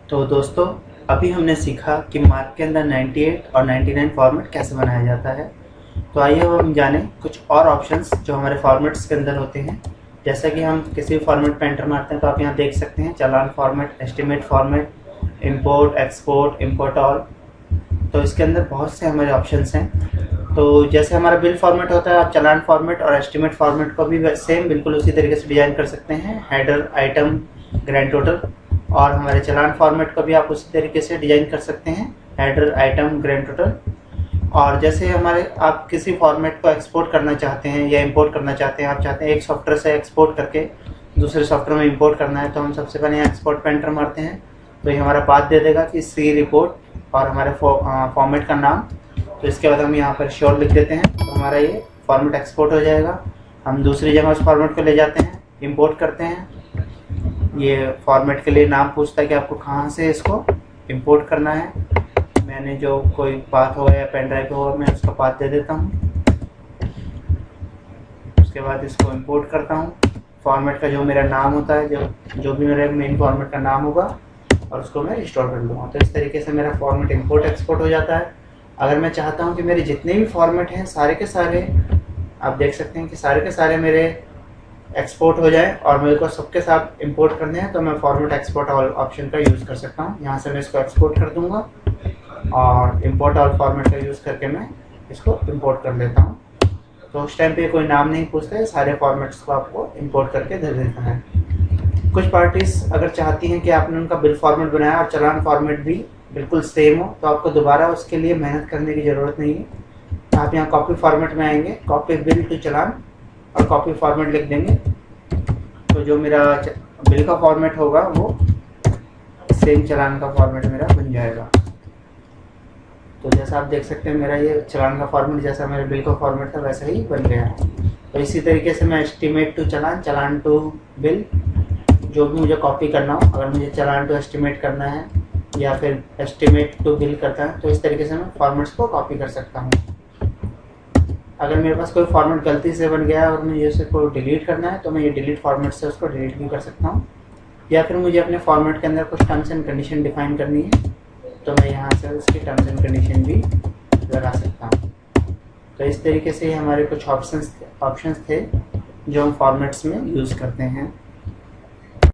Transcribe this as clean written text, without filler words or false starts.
तो दोस्तों, अभी हमने सीखा कि मार्क के अंदर 98 और 99 फॉर्मेट कैसे बनाया जाता है। तो आइए अब हम जानें कुछ और ऑप्शंस जो हमारे फॉर्मेट्स के अंदर होते हैं। जैसा कि हम किसी भी फॉर्मेट पे एंटर मारते हैं तो आप यहाँ देख सकते हैं challan format, estimate format, import, export, import all. तो इसके अंदर बहुत से हमारे ऑप्शंस हैं। तो जैसे हमारा बिल फॉर्मेट होता है, आप चालान फॉर्मेट और एस्टिमेट फॉर्मेट को भी सेम बिल्कुल उसी तरीके से डिजाइन कर सकते हैं। Header, item, grand total. और हमारे चालान फॉर्मेट को भी आप उसी तरीके से डिजाइन कर सकते हैं। Header, item, grand total. और जैसे हमारे आप किसी फॉर्मेट को एक्सपोर्ट करना चाहते हैं या इंपोर्ट करना चाहते हैं, आप चाहते हैं एक सॉफ्टवेयर से एक्सपोर्ट करके दूसरे सॉफ्टवेयर में इंपोर्ट करना है, तो हम सबसे पहले यहाँ एक्सपोर्ट पे एंटर मारते हैं। तो ये हमारा पाथ दे देगा कि सी रिपोर्ट और हमारे फॉर्मेट का नाम। तो इसके बाद हम यहाँ पर श्योर लिख देते हैं तो हमारा ये फॉर्मेट एक्सपोर्ट हो जाएगा। हम दूसरी जगह उस फॉर्मेट को ले जाते हैं, इंपोर्ट करते हैं। ये फॉर्मेट के लिए नाम पूछता है कि आपको कहाँ से इसको इंपोर्ट करना है। मैंने जो कोई पाथ होगा या पेन ड्राइव होगा, मैं उसका पाथ दे देता हूँ। उसके बाद इसको इंपोर्ट करता हूँ। फॉर्मेट का जो मेरा नाम होता है, जो भी मेरा मेन फॉर्मेट का नाम होगा, और उसको मैं इंस्टॉल कर लूँगा। तो इस तरीके से मेरा फॉर्मेट इंपोर्ट एक्सपोर्ट हो जाता है। अगर मैं चाहता हूँ कि मेरे जितने भी फॉर्मेट हैं सारे के सारे, आप देख सकते हैं कि सारे के सारे मेरे एक्सपोर्ट हो जाए और मेरे को सबके साथ इंपोर्ट करने हैं, तो मैं फॉर्मेट एक्सपोर्ट ऑल ऑप्शन का यूज़ कर सकता हूँ। यहाँ से मैं इसको एक्सपोर्ट कर दूँगा और इंपोर्ट ऑल फॉर्मेट का यूज़ करके मैं इसको इंपोर्ट कर लेता हूँ। तो उस टाइम पे कोई नाम नहीं पूछता है, सारे फॉर्मेट्स को आपको इंपोर्ट करके दे देता है। कुछ पार्टीज अगर चाहती हैं कि आपने उनका बिल फॉर्मेट बनाया और चालान फॉर्मेट भी बिल्कुल सेम हो, तो आपको दोबारा उसके लिए मेहनत करने की ज़रूरत नहीं है। आप यहाँ कॉपी फॉर्मेट में आएंगे, कॉपी बिल टू चालान, और कॉपी फॉर्मेट लिख देंगे। तो जो मेरा बिल का फॉर्मेट होगा वो सेम चालान का फॉर्मेट मेरा बन जाएगा। तो जैसा आप देख सकते हैं मेरा ये चालान का फॉर्मेट जैसा मेरे बिल का फॉर्मेट था वैसा ही बन गया है। तो इसी तरीके से मैं एस्टिमेट टू चालान, चालान टू बिल, जो भी मुझे कॉपी करना हो, अगर मुझे चालान टू एस्टिमेट करना है या फिर एस्टिमेट टू बिल करता है, तो इस तरीके से मैं फॉर्मेट्स को कॉपी कर सकता हूँ। अगर मेरे पास कोई फॉर्मेट गलती से बन गया और मुझे उसको डिलीट करना है, तो मैं ये डिलीट फॉर्मेट से उसको डिलीट भी कर सकता हूँ। या फिर मुझे अपने फॉर्मेट के अंदर कुछ टर्म्स एंड कंडीशन डिफाइन करनी है, तो मैं यहाँ से उसकी टर्म्स एंड कंडीशन भी लगा सकता हूँ। तो इस तरीके से हमारे कुछ ऑप्शंस थे जो हम फॉर्मेट्स में यूज़ करते हैं।